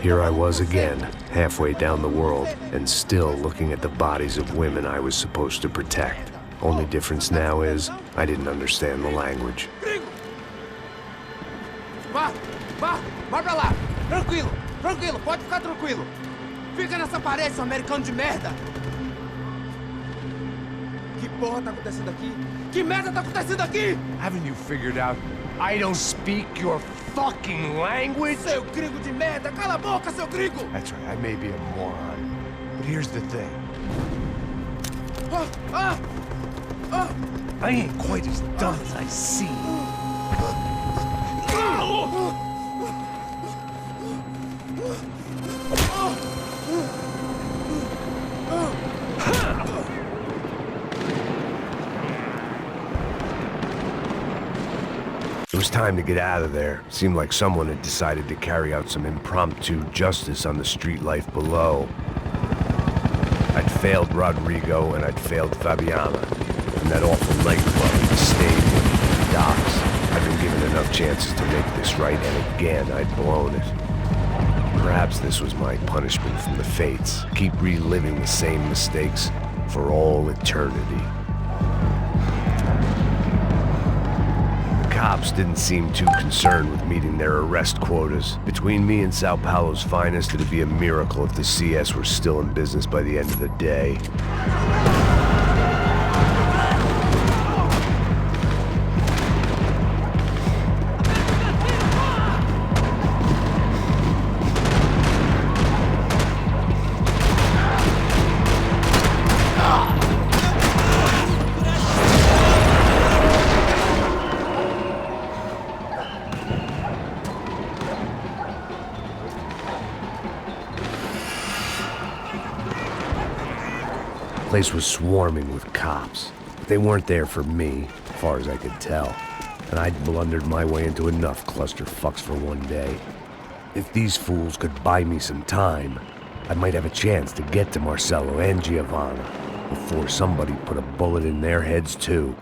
Here I was again, halfway down the world, and still looking at the bodies of women I was supposed to protect. Only difference now is, I didn't understand the language. Vai pra lá! Tranquilo, pode ficar tranquilo! Fica nessa parede, seu americano de merda! Que porra tá acontecendo aqui? Que merda tá acontecendo aqui? Haven't you figured out I don't speak your fucking language? Seu gringo de merda! Cala a boca, seu gringo! That's right, I may be a moron, but here's the thing. I ain't quite as dumb as I seem. It was time to get out of there. Seemed like someone had decided to carry out some impromptu justice on the street life below. I'd failed Rodrigo and I'd failed Fabiana. And that awful nightclub, the stadium, the docks. I'd been given enough chances to make this right, and again I'd blown it. Perhaps this was my punishment from the fates. Keep reliving the same mistakes for all eternity. Cops didn't seem too concerned with meeting their arrest quotas. Between me and Sao Paulo's finest, it'd be a miracle if the CS were still in business by the end of the day. The place was swarming with cops, but they weren't there for me, as far as I could tell, and I'd blundered my way into enough clusterfucks for one day. If these fools could buy me some time, I might have a chance to get to Marcelo and Giovanna before somebody put a bullet in their heads too.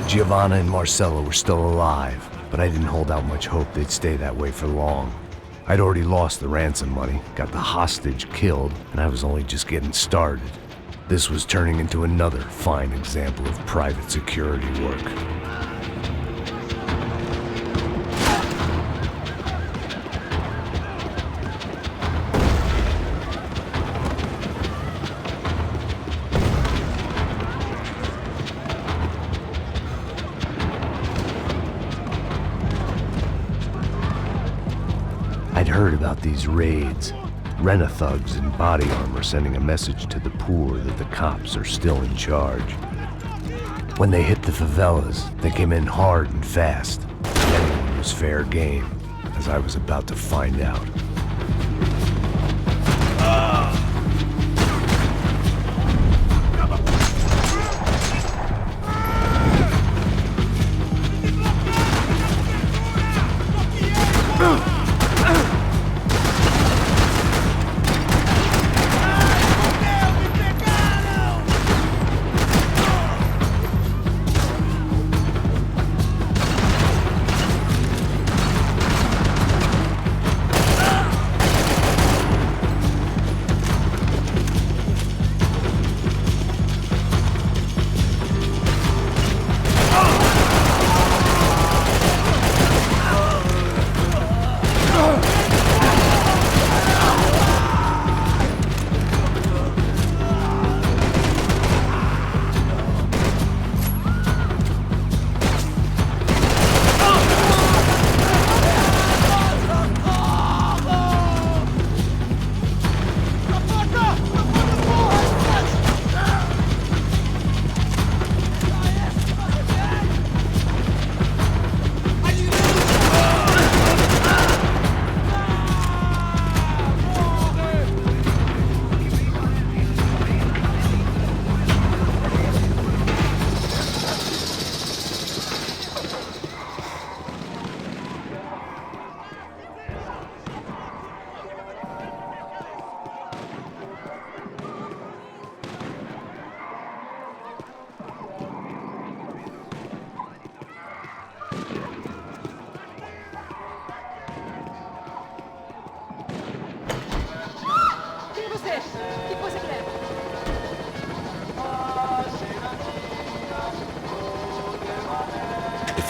Giovanna and Marcelo were still alive, but I didn't hold out much hope they'd stay that way for long. I'd already lost the ransom money, got the hostage killed, and I was only just getting started. This was turning into another fine example of private security work. I'd heard about these raids. Rent-a-thugs in body armor sending a message to the poor that the cops are still in charge. When they hit the favelas, they came in hard and fast. Anyone was fair game, as I was about to find out.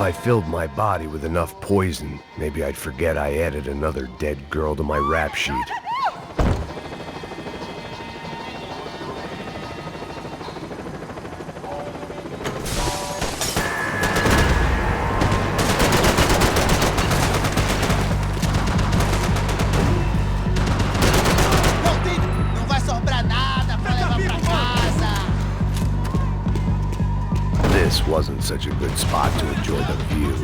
If I filled my body with enough poison, maybe I'd forget I added another dead girl to my rap sheet. Não vai sobrar nada pra levar pra casa. This wasn't such a good spot to enjoy the view.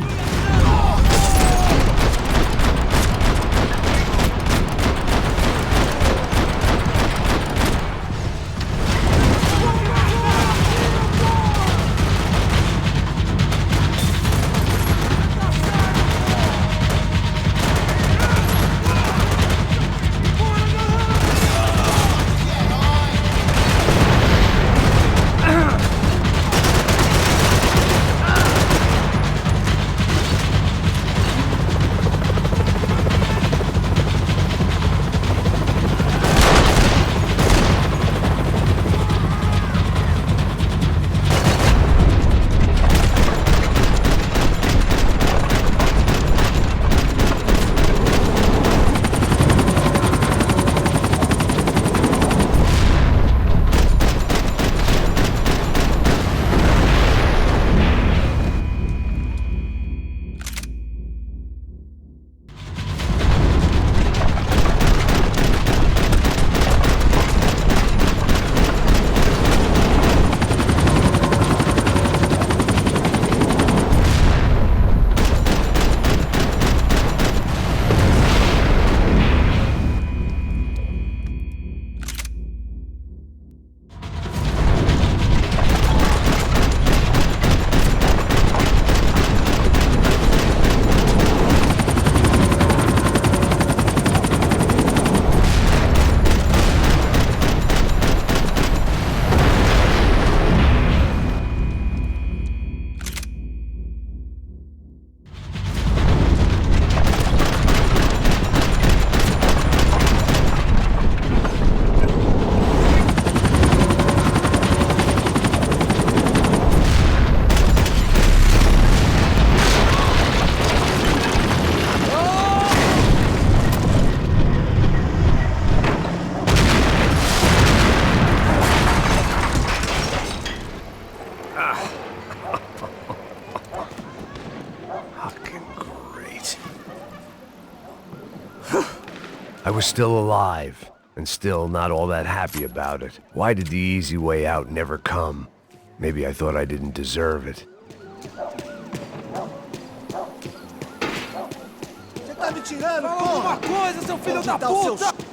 I was still alive, and still not all that happy about it. Why did the easy way out never come? Maybe I thought I didn't deserve it. Você tá me tirando, Fala alguma coisa, seu filho da Onde tá o seu puta!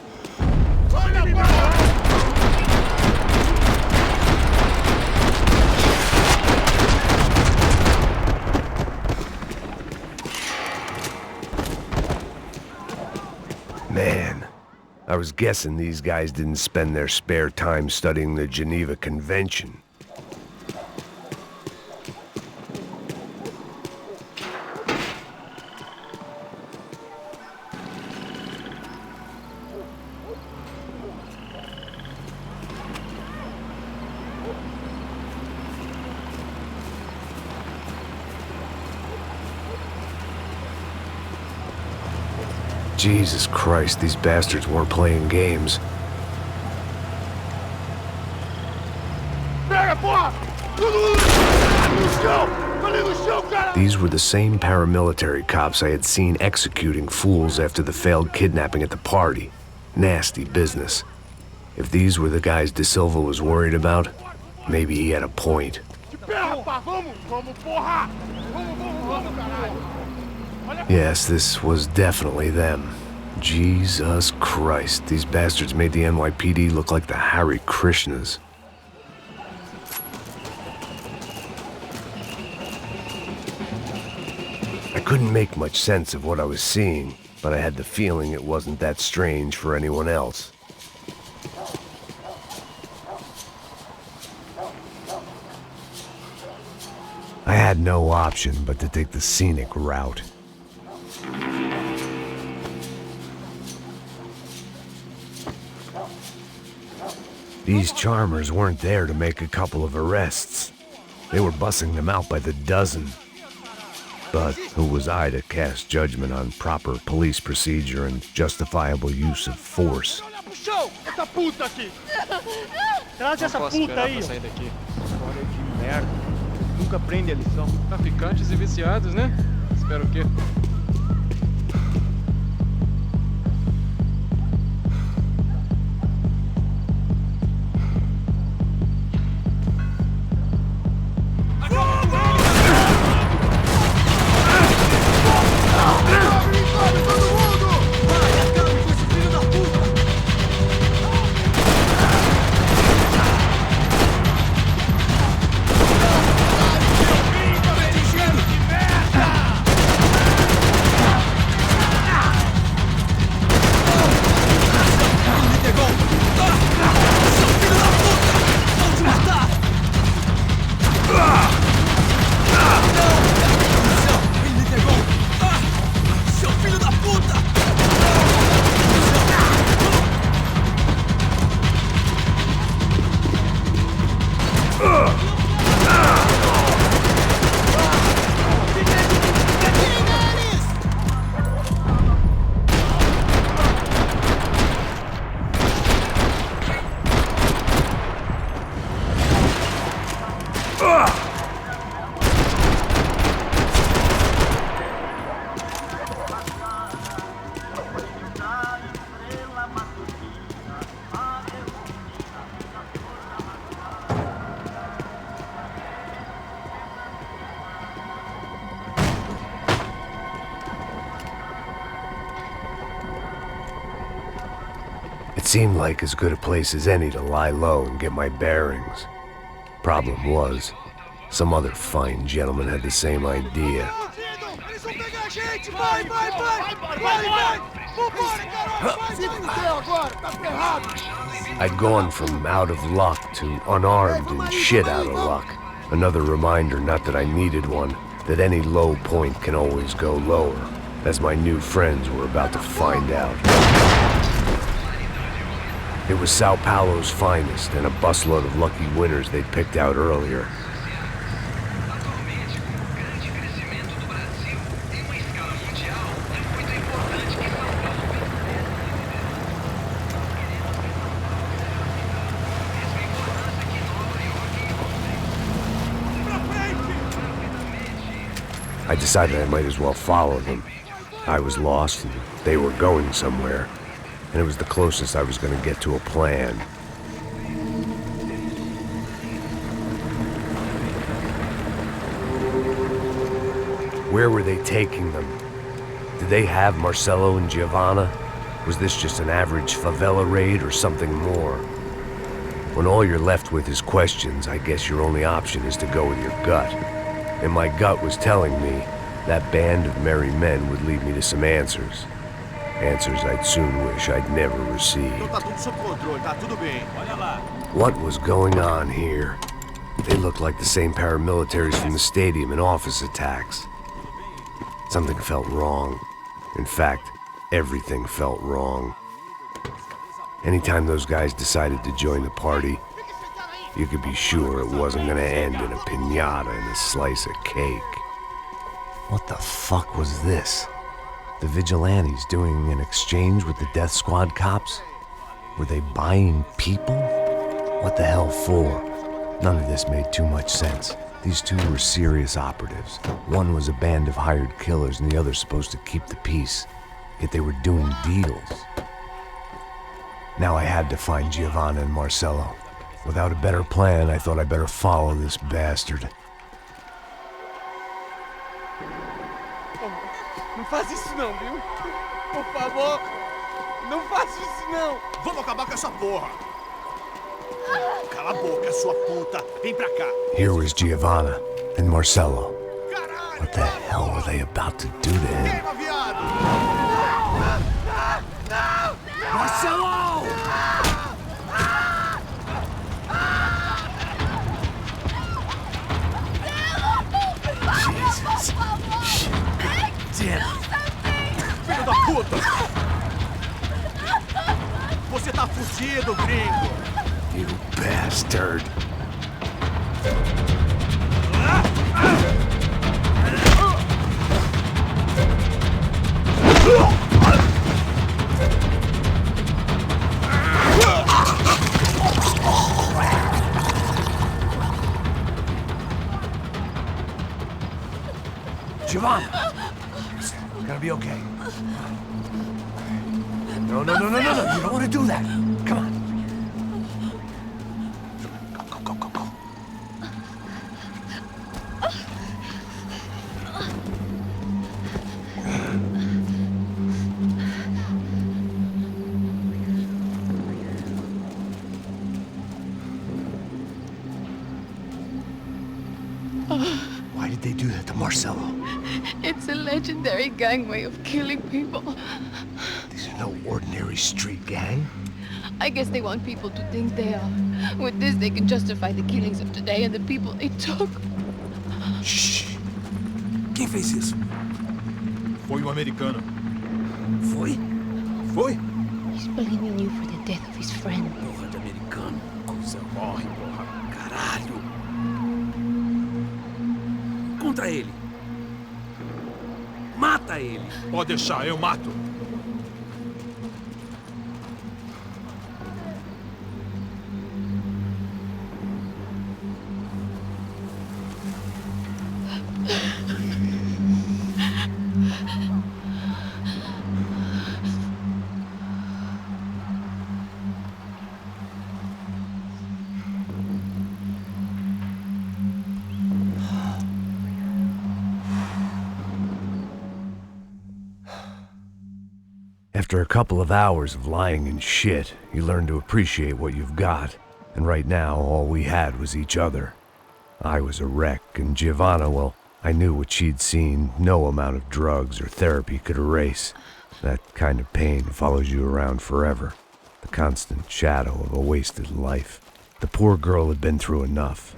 Man, I was guessing these guys didn't spend their spare time studying the Geneva Convention. Jesus Christ, these bastards weren't playing games. These were the same paramilitary cops I had seen executing fools after the failed kidnapping at the party. Nasty business. If these were the guys De Silva was worried about, maybe he had a point. Yes, this was definitely them. Jesus Christ, these bastards made the NYPD look like the Hare Krishnas. I couldn't make much sense of what I was seeing, but I had the feeling it wasn't that strange for anyone else. I had no option but to take the scenic route. These charmers weren't there to make a couple of arrests. They were bussing them out by the dozen. But who was I to cast judgment on proper police procedure and justifiable use of force? Essa puta aqui! Traz Não essa posso puta esperar aí! pra sair daqui. História de merda. Nunca aprende a lição. Traficantes e viciados, né? Espero o quê? It seemed like as good a place as any to lie low and get my bearings. Problem was, some other fine gentleman had the same idea. Eles vão pegar a gente! Vai, vai, vai! Vai, vai! Vambora, garoto! Se fudeu agora! Tá ferrado! I'd gone from out of luck to unarmed and shit out of luck. Another reminder, not that I needed one, that any low point can always go lower, as my new friends were about to find out. It was Sao Paulo's finest and a busload of lucky winners they'd picked out earlier. I decided I might as well follow them. I was lost and they were going somewhere, and it was the closest I was going to get to a plan. Where were they taking them? Did they have Marcelo and Giovanna? Was this just an average favela raid or something more? When all you're left with is questions, I guess your only option is to go with your gut. And my gut was telling me that band of merry men would lead me to some answers. Answers I'd soon wish I'd never received. Tá tudo sob controle, tá tudo bem. Olha lá. What was going on here? They looked like the same paramilitaries from the stadium in office attacks. Something felt wrong. In fact, everything felt wrong. Anytime those guys decided to join the party, you could be sure it wasn't gonna end in a piñata and a slice of cake. What the fuck was this? The vigilantes doing an exchange with the death squad cops? Were they buying people? What the hell for? None of this made too much sense. These two were serious operatives. One was a band of hired killers and the other supposed to keep the peace. Yet they were doing deals. Now I had to find Giovanna and Marcelo. Without a better plan, I thought I'd better follow this bastard. Não faz isso não, viu? Por favor, não faça isso não! Vamos acabar com essa porra! Cala a boca, sua puta! Vem pra cá! Here was Giovanna and Marcelo. What the hell were they about to do to him? Queima, viado! Marcelo! Jesus. Damn. Filho da puta! Você tá fudido, gringo! You bastard. Giovanna! It's gonna be okay. No, no, no, no, no, no! You don't want to do that! Come on! Go, go, go, go, go! Why did they do that to Marcelo? It's a legendary gang way of killing people. These are no ordinary street gang. I guess they want people to think they are. With this, they can justify the killings of today and the people they took. Shh! Quem fez isso? Foi um americano. Foi? Foi? He's blaming you for the death of his friend. Porra de americano. Coisa morre, porra. Caralho. Contra ele. Mata ele. Pode deixar, eu mato. After a couple of hours of lying in shit, you learn to appreciate what you've got. And right now, all we had was each other. I was a wreck, and Giovanna, well, I knew what she'd seen no amount of drugs or therapy could erase. That kind of pain follows you around forever. The constant shadow of a wasted life. The poor girl had been through enough.